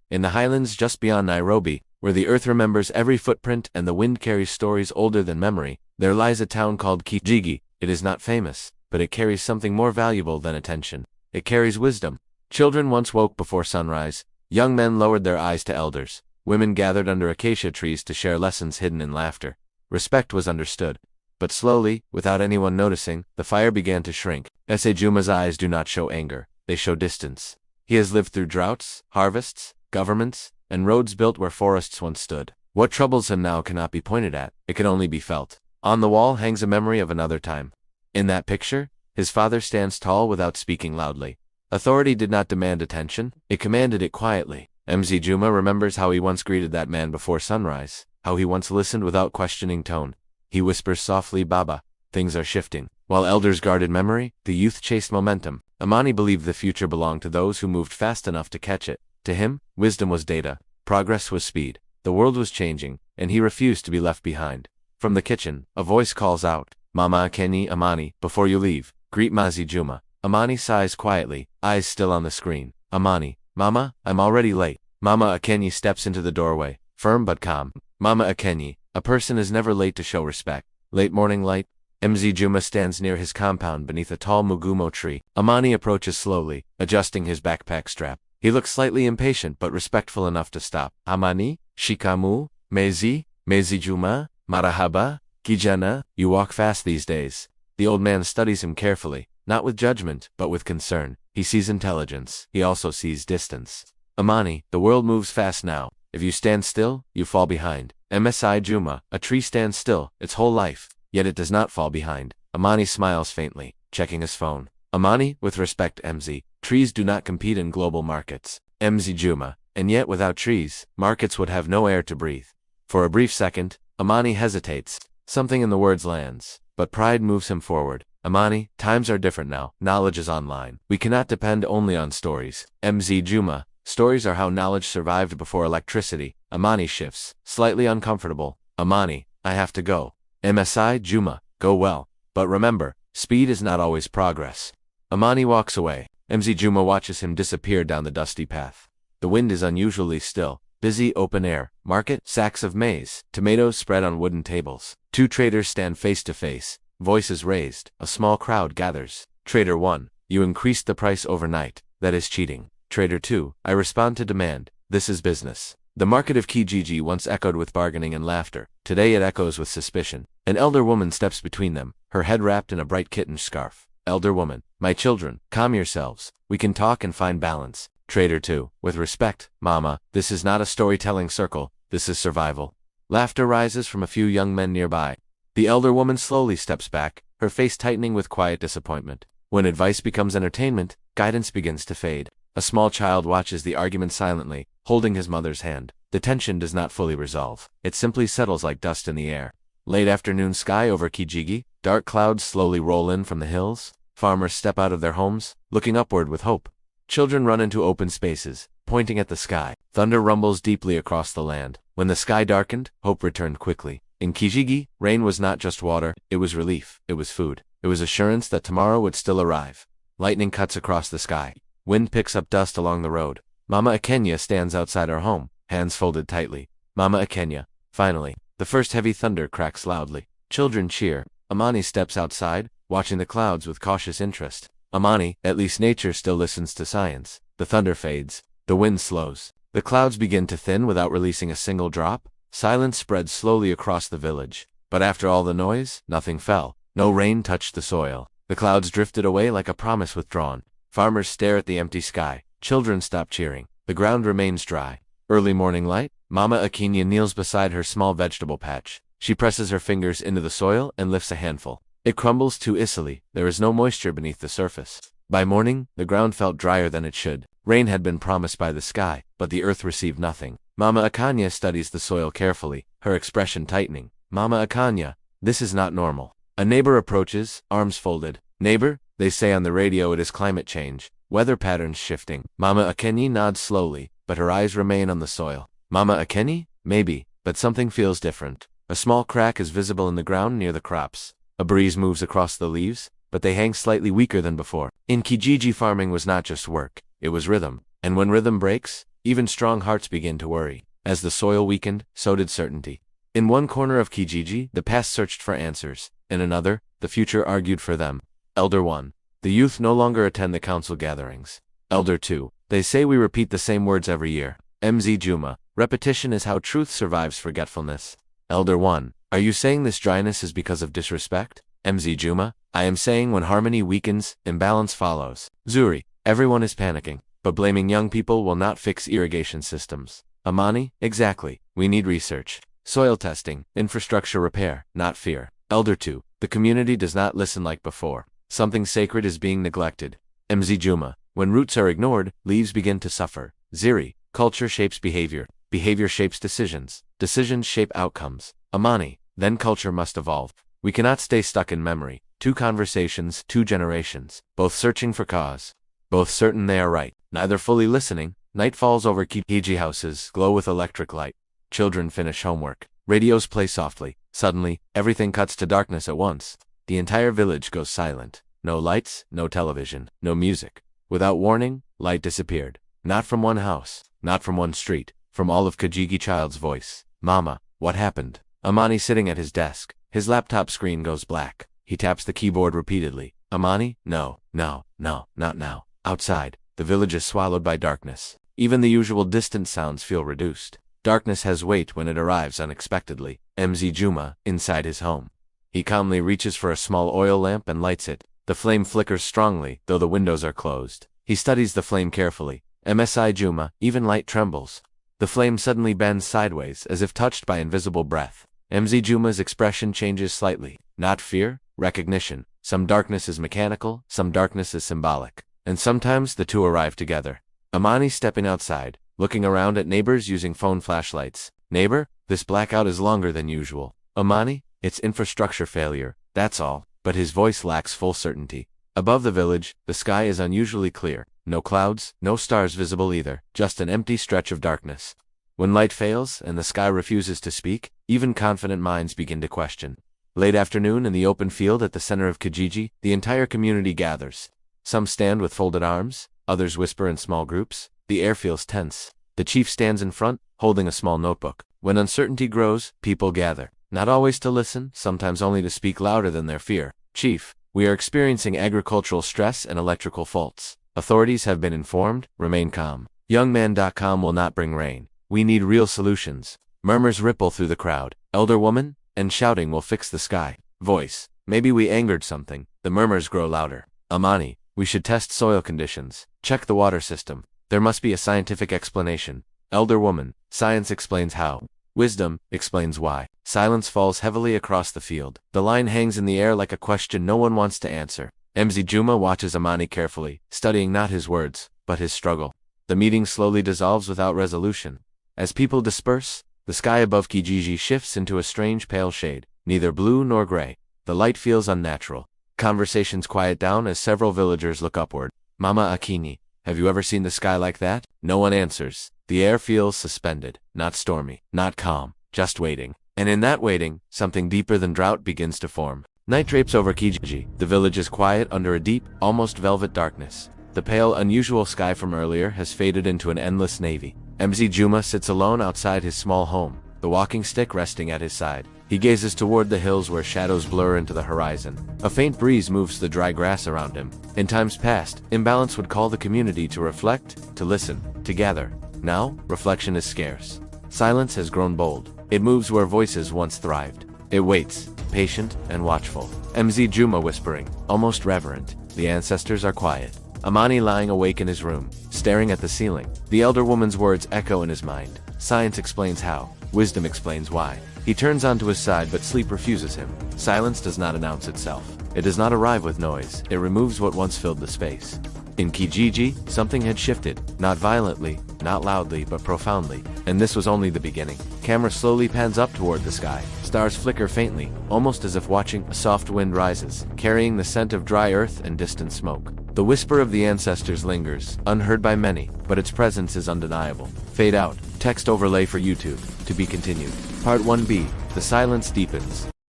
In the highlands just beyond Nairobi, where the earth remembers every footprint and the wind carries stories older than memory, there lies a town called Kijiji. It is not famous, but it carries something more valuable than attention. It carries wisdom. Children once woke before sunrise. Young men lowered their eyes to elders. Women gathered under acacia trees to share lessons hidden in laughter. Respect was understood. But slowly, without anyone noticing, the fire began to shrink. Mzee Juma's eyes do not show anger. They show distance. He has lived through droughts, harvests, governments, and roads built where forests once stood. What troubles him now cannot be pointed at. It can only be felt. On the wall hangs a memory of another time. In that picture, his father stands tall without speaking loudly. Authority did not demand attention. It commanded it quietly. Mzee Juma remembers how he once greeted that man before sunrise, how he once listened without questioning tone. He whispers softly, "Baba, things are shifting." While elders guarded memory, the youth chased momentum. Amani believed the future belonged to those who moved fast enough to catch it. To him, wisdom was data. Progress was speed. The world was changing, and he refused to be left behind. From the kitchen, a voice calls out, "Mama Akenyi, Amani, before you leave, greet Mzee Juma." Amani sighs quietly, eyes still on the screen. Amani, "Mama, I'm already late." Mama Akenyi steps into the doorway, firm but calm. Mama Akenyi, a person is never late to show respect. Late morning light. Mzee Juma stands near his compound beneath a tall mugumo tree. Amani approaches slowly, adjusting his backpack strap. He looks slightly impatient but respectful enough to stop. "Amani, shikamoo, Mzee Juma, marahaba, kijana." "You walk fast these days." The old man studies him carefully, not with judgment, but with concern. He sees intelligence. He also sees distance. "Amani, the world moves fast now. If you stand still, you fall behind." Mzee Juma, a tree stands still, its whole life, yet it does not fall behind. Amani smiles faintly, checking his phone. "Amani, with respect Mzee, trees do not compete in global markets." Mzee Juma, and yet without trees, markets would have no air to breathe. For a brief second, Amani hesitates. Something in the words lands, but pride moves him forward. "Amani, times are different now. Knowledge is online. We cannot depend only on stories." Mzee Juma, stories are how knowledge survived before electricity. Amani shifts, slightly uncomfortable. "Amani, I have to go." Mzee Juma, "Go well. But remember, speed is not always progress." Amani walks away. Mzee Juma watches him disappear down the dusty path. The wind is unusually still. Busy open air. Market, sacks of maize, tomatoes spread on wooden tables. Two traders stand face to face, voices raised. A small crowd gathers. Trader 1, "You increased the price overnight. That is cheating." Trader 2, "I respond to demand. This is business." The market of Kijiji once echoed with bargaining and laughter. Today it echoes with suspicion. An elder woman steps between them, her head wrapped in a bright kitten scarf. Elder woman, "My children, calm yourselves. We can talk and find balance." Trader 2, with respect, "Mama, this is not a storytelling circle. This is survival." Laughter rises from a few young men nearby. The elder woman slowly steps back, her face tightening with quiet disappointment. When advice becomes entertainment, guidance begins to fade. A small child watches the argument silently, holding his mother's hand. The tension does not fully resolve. It simply settles like dust in the air. Late afternoon sky over Kijiji, dark clouds slowly roll in from the hills. Farmers step out of their homes, looking upward with hope. Children run into open spaces, pointing at the sky. Thunder rumbles deeply across the land. When the sky darkened, hope returned quickly. In Kijiji, rain was not just water, it was relief, it was food. It was assurance that tomorrow would still arrive. Lightning cuts across the sky. Wind picks up dust along the road. Mama Akenyi stands outside her home, hands folded tightly. Mama Akenyi. Finally, the first heavy thunder cracks loudly. Children cheer. Amani steps outside, watching the clouds with cautious interest. Amani, at least nature still listens to science. The thunder fades. The wind slows. The clouds begin to thin without releasing a single drop. Silence spreads slowly across the village. But after all the noise, nothing fell. No rain touched the soil. The clouds drifted away like a promise withdrawn. Farmers stare at the empty sky. Children stop cheering. The ground remains dry. Early morning light. Mama Akenyi kneels beside her small vegetable patch. She presses her fingers into the soil and lifts a handful. It crumbles too easily. There is no moisture beneath the surface. By morning, the ground felt drier than it should. Rain had been promised by the sky, but the earth received nothing. Mama Akenyi studies the soil carefully, her expression tightening. "Mama Akenyi, this is not normal." A neighbor approaches, arms folded. "Neighbor, they say on the radio it is climate change, weather patterns shifting." Mama Akenyi nods slowly, but her eyes remain on the soil. "Mama Akenyi? Maybe, but something feels different." A small crack is visible in the ground near the crops. A breeze moves across the leaves, but they hang slightly weaker than before. In Kijiji, farming was not just work, it was rhythm. And when rhythm breaks, Even strong hearts begin to worry. As the soil weakened, so did certainty. In one corner of Kijiji, the past searched for answers. In another, the future argued for them. Elder 1. The youth no longer attend the council gatherings. Elder 2. They say we repeat the same words every year. Mzee Juma. Repetition is how truth survives forgetfulness. Elder 1. Are you saying this dryness is because of disrespect? Mzee Juma. I am saying when harmony weakens, imbalance follows. Zuri. Everyone is panicking, but blaming young people will not fix irrigation systems. Amani. Exactly. We need research. Soil testing, infrastructure repair, not fear. Elder 2. The community does not listen like before. Something sacred is being neglected. Mzee Juma. When roots are ignored, leaves begin to suffer. Ziri. Culture shapes behavior. Behavior shapes decisions. Decisions shape outcomes. Amani. Then culture must evolve. We cannot stay stuck in memory. 2 conversations, 2 generations, both searching for cause. Both certain they are right, neither fully listening. Night falls over Kijiji houses, glow with electric light. Children finish homework. Radios play softly. Suddenly, everything cuts to darkness at once. The entire village goes silent. No lights, no television, no music. Without warning, light disappeared. Not from one house, not from one street, from all of Kijiji child's voice. Mama, what happened? Amani sitting at his desk. His laptop screen goes black. He taps the keyboard repeatedly. Amani? No, not now. Outside, the village is swallowed by darkness. Even the usual distant sounds feel reduced. Darkness has weight when it arrives unexpectedly. Mzee Juma, inside his home. He calmly reaches for a small oil lamp and lights it. The flame flickers strongly, though the windows are closed. He studies the flame carefully. Mzee Juma, even light trembles. The flame suddenly bends sideways, as if touched by invisible breath. Mzee Juma's expression changes slightly. Not fear, recognition. Some darkness is mechanical, some darkness is symbolic. And sometimes the two arrive together. Amani stepping outside, looking around at neighbors using phone flashlights. Neighbor, this blackout is longer than usual. Amani, it's infrastructure failure, that's all. But his voice lacks full certainty. Above the village, the sky is unusually clear. No clouds, no stars visible either, just an empty stretch of darkness. When light fails and the sky refuses to speak, even confident minds begin to question. Late afternoon in the open field at the center of Kijiji, the entire community gathers. Some stand with folded arms, others whisper in small groups. The air feels tense. The chief stands in front, holding a small notebook. When uncertainty grows, people gather. Not always to listen, sometimes only to speak louder than their fear. Chief, we are experiencing agricultural stress and electrical faults. Authorities have been informed, remain calm. Youngman.com will not bring rain. We need real solutions. Murmurs ripple through the crowd. Elder woman? And shouting will fix the sky. Voice, maybe we angered something. The murmurs grow louder. Amani, we should test soil conditions. Check the water system. There must be a scientific explanation. Elder woman, science explains how. Wisdom explains why. Silence falls heavily across the field. The line hangs in the air like a question no one wants to answer. Mzee Juma watches Amani carefully, studying not his words, but his struggle. The meeting slowly dissolves without resolution. As people disperse, the sky above Kijiji shifts into a strange pale shade, neither blue nor gray. The light feels unnatural. Conversations quiet down as several villagers look upward. Mama Akini, have you ever seen the sky like that? No one answers. The air feels suspended, not stormy, not calm, just waiting. And in that waiting, something deeper than drought begins to form. Night drapes over Kijiji. The village is quiet under a deep, almost velvet darkness. The pale, unusual sky from earlier has faded into an endless navy. Mzee Juma sits alone outside his small home, the walking stick resting at his side. He gazes toward the hills where shadows blur into the horizon. A faint breeze moves the dry grass around him. In times past, imbalance would call the community to reflect, to listen, to gather. Now, reflection is scarce. Silence has grown bold. It moves where voices once thrived. It waits, patient and watchful. Mzee Juma whispering, almost reverent. The ancestors are quiet. Amani lying awake in his room, staring at the ceiling. The elder woman's words echo in his mind. Science explains how. Wisdom explains why. He turns onto his side, but sleep refuses him. Silence does not announce itself. It does not arrive with noise. It removes what once filled the space. In Kijiji, something had shifted. Not violently, not loudly, but profoundly. And this was only the beginning. Camera slowly pans up toward the sky. Stars flicker faintly, almost as if watching. A soft wind rises, carrying the scent of dry earth and distant smoke. The whisper of the ancestors lingers, unheard by many, but its presence is undeniable. Fade out. Text overlay for YouTube. To be continued. Part 1b. The silence deepens.